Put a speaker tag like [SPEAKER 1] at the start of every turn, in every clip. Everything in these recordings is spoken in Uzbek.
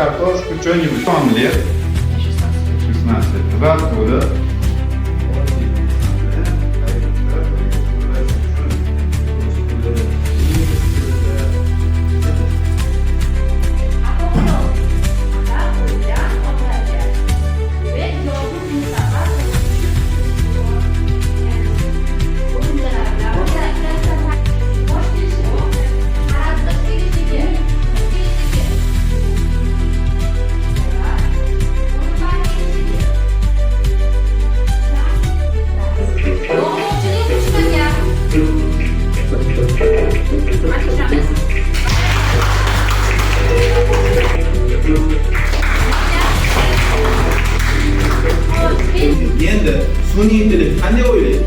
[SPEAKER 1] картошку, что-нибудь. Омлет. 16. Рассолы.
[SPEAKER 2] Endi sun'iy intellekt qanday o'ylaydi?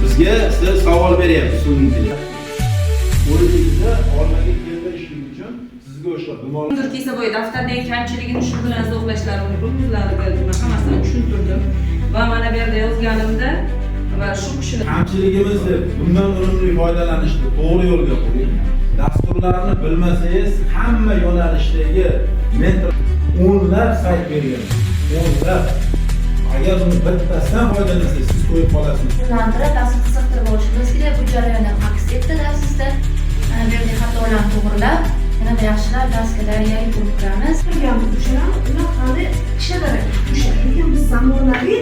[SPEAKER 2] Bizga siz savol beryapsiz sun'iy intellekt. O'zingizda olmaga keltirishlik uchun sizga o'sha
[SPEAKER 3] Hozir Kesaboy daftardagi kamchiligini shu bilan izohlashlarini ko'plarga hammasini tushuntirdim va mana bu yerda yozganimda va shu kishini
[SPEAKER 2] kamchiligimiz deb bundan unumli foydalanishni to'g'ri yo'lga qo'ying. Dasturlarni bilmasangiz hamma yo'nalishdagi mentor o'nlab sayt bergan. O'nlab. Agar uni bittasidan foydalansangiz siz qo'yib qolasiz.
[SPEAKER 4] Shundan dastur qiziqtirib olishimiz kerak. Bu jarayonda aks etdi darsizda. Mana bu yerda xatolarni to'g'rilab, yanada yaxshilab darsga tayyorgarlik ko'rib turamiz.
[SPEAKER 5] Qilganimiz uchun ular qanday ishlar o'sha lekin biz zamonaviy